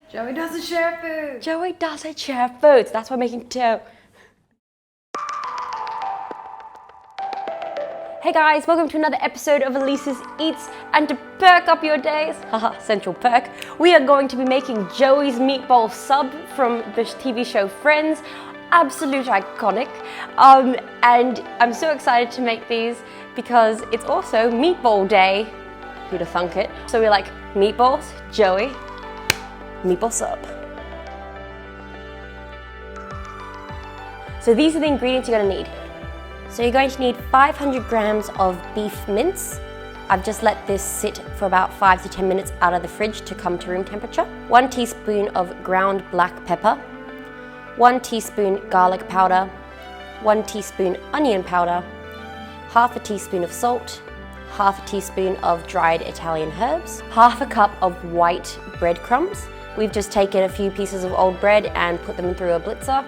Joey doesn't share food. Joey doesn't share foods. That's why I'm making two. Hey guys, welcome to another episode of Elise's Eats, and to perk up your days, haha, central perk, we are going to be making Joey's meatball sub from the TV show Friends. Absolute iconic. And I'm so excited to make these because it's also Meatball Day. Who'd have thunk it? So we're like, meatballs, Joey, meatball sub. So these are the ingredients you're gonna need. So you're going to need 500 grams of beef mince. I've just let this sit for about 5 to 10 minutes out of the fridge to come to room temperature. 1 teaspoon of ground black pepper, 1 teaspoon garlic powder, 1 teaspoon onion powder, half a teaspoon of salt, half a teaspoon of dried Italian herbs, half a cup of white breadcrumbs. We've just taken a few pieces of old bread and put them through a blitzer,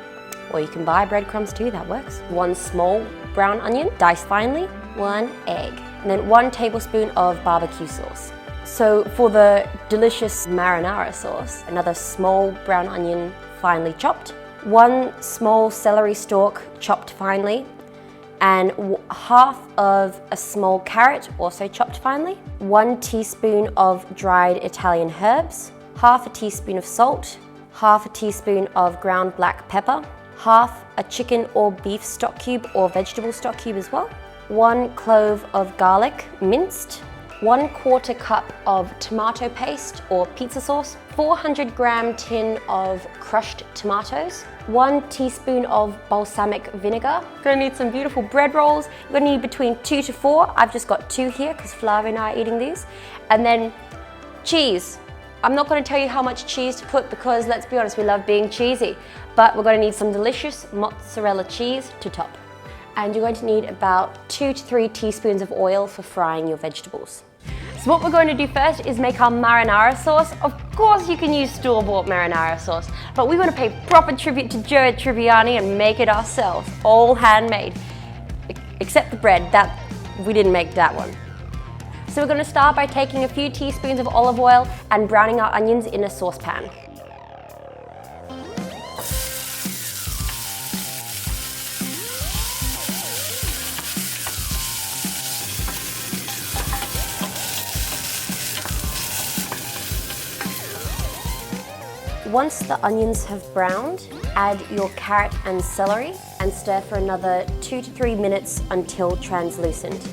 or you can buy breadcrumbs too, that works. 1 small brown onion, diced finely, 1 egg, and then 1 tablespoon of barbecue sauce. So for the delicious marinara sauce, another small brown onion finely chopped, 1 small celery stalk chopped finely, and half of a small carrot also chopped finely, 1 teaspoon of dried Italian herbs, half a teaspoon of salt, half a teaspoon of ground black pepper, half a chicken or beef stock cube or vegetable stock cube as well, 1 clove of garlic minced, 1/4 cup of tomato paste or pizza sauce, 400 gram tin of crushed tomatoes, 1 teaspoon of balsamic vinegar. You're gonna need some beautiful bread rolls. You're gonna need between 2 to 4. I've just got 2 here because Flavia and I are eating these. And then cheese. I'm not going to tell you how much cheese to put because, let's be honest, we love being cheesy. But we're going to need some delicious mozzarella cheese to top. And you're going to need about 2 to 3 teaspoons of oil for frying your vegetables. So what we're going to do first is make our marinara sauce. Of course you can use store-bought marinara sauce, but we want to pay proper tribute to Joe Tribbiani and make it ourselves, all handmade. Except the bread, that we didn't make that one. So we're going to start by taking a few teaspoons of olive oil and browning our onions in a saucepan. Once the onions have browned, add your carrot and celery and stir for another 2 to 3 minutes until translucent.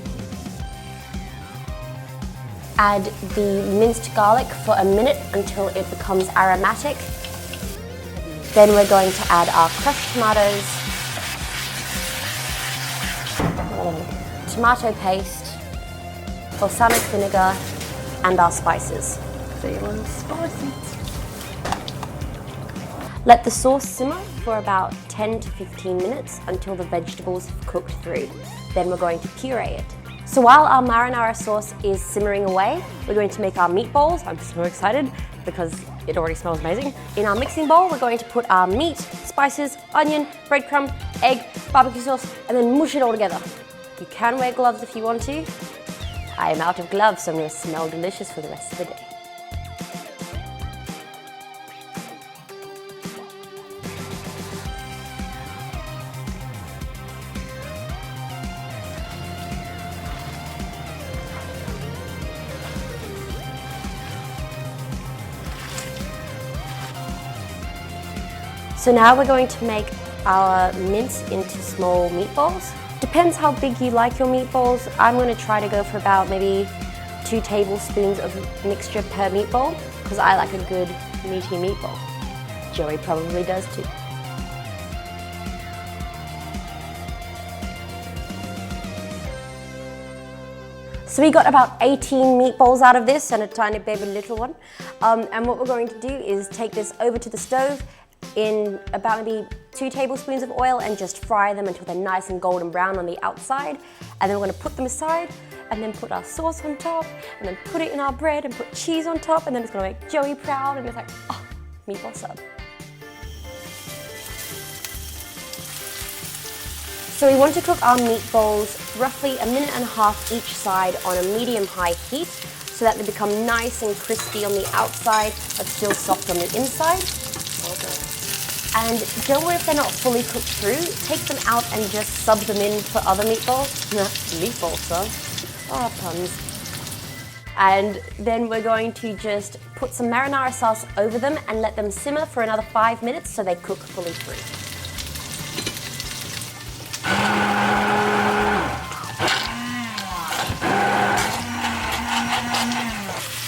Add the minced garlic for a minute until it becomes aromatic. Then we're going to add our crushed tomatoes, tomato paste, balsamic vinegar, and our spices. Feeling spicy. Let the sauce simmer for about 10 to 15 minutes until the vegetables have cooked through. Then we're going to puree it. So while our marinara sauce is simmering away, we're going to make our meatballs. I'm so excited because it already smells amazing. In our mixing bowl, we're going to put our meat, spices, onion, breadcrumb, egg, barbecue sauce, and then mush it all together. You can wear gloves if you want to. I am out of gloves, so I'm going to smell delicious for the rest of the day. So now we're going to make our mince into small meatballs. Depends how big you like your meatballs. I'm going to try to go for about maybe 2 tablespoons of mixture per meatball because I like a good meaty meatball. Joey probably does too. So we got about 18 meatballs out of this and a tiny baby little one. And what we're going to do is take this over to the stove in about maybe 2 tablespoons of oil and just fry them until they're nice and golden brown on the outside. And then we're going to put them aside and then put our sauce on top and then put it in our bread and put cheese on top, and then it's going to make Joey proud and it's like, oh, meatball sub. So we want to cook our meatballs roughly 1.5 minutes each side on a medium-high heat. so that they become nice and crispy on the outside, but still soft on the inside. And don't worry if they're not fully cooked through. Take them out and just sub them in for other meatballs. Meatball sub. Oh, puns. And then we're going to just put some marinara sauce over them and let them simmer for another 5 minutes so they cook fully through.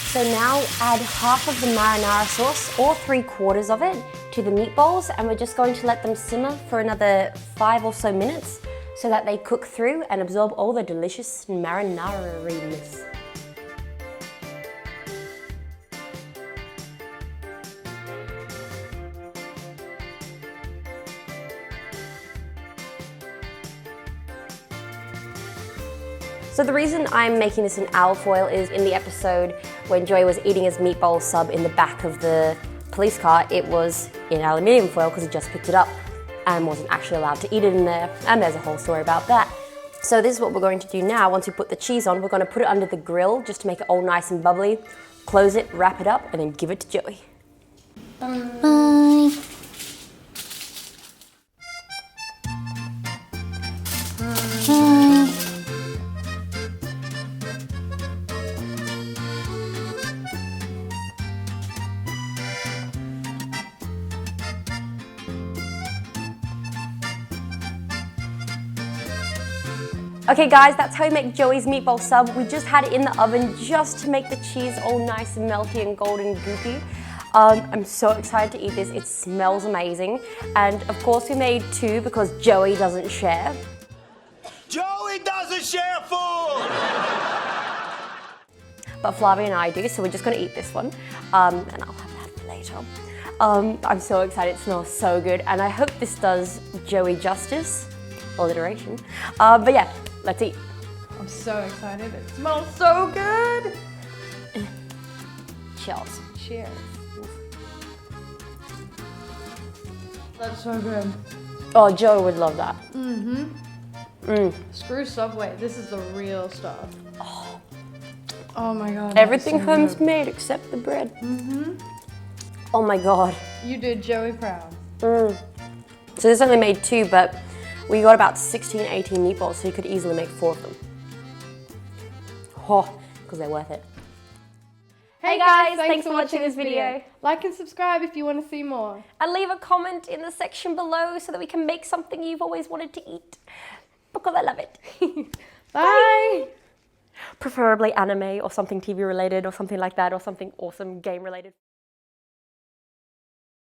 So now add half of the marinara sauce, or 3/4 of it, to the meatballs, and we're just going to let them simmer for another 5 or so minutes so that they cook through and absorb all the delicious marinara-ness. So the reason I'm making this in alum foil is in the episode when Joey was eating his meatball sub in the back of the police car, it was in aluminium foil because he just picked it up and wasn't actually allowed to eat it in there, and there's a whole story about that. So this is what we're going to do now. Once we put the cheese on, we're going to put it under the grill just to make it all nice and bubbly, close it, wrap it up, and then give it to Joey. Bye. Okay guys, that's how we make Joey's meatball sub. We just had it in the oven just to make the cheese all nice and melty and golden goopy. I'm so excited to eat this. It smells amazing. And of course we made 2 because Joey doesn't share. Joey doesn't share food! But Flavia and I do, so we're just gonna eat this one. And I'll have that for later. I'm so excited, it smells so good. And I hope this does Joey justice. Alliteration. But yeah, let's eat. I'm so excited. It smells so good. Cheers. Cheers. That's so good. Oh, Joey would love that. Screw Subway. This is the real stuff. Oh my god. Everything so home's good. made except the bread. Oh my god. You did Joey proud. So this only made 2, but we got about 16, 18 meatballs, so you could easily make 4 of them. Oh, because they're worth it. Hey guys, thanks for watching this video. Like and subscribe if you want to see more. And leave a comment in the section below so that we can make something you've always wanted to eat. Because I love it. Bye. Preferably anime or something TV related or something like that, or something awesome game related.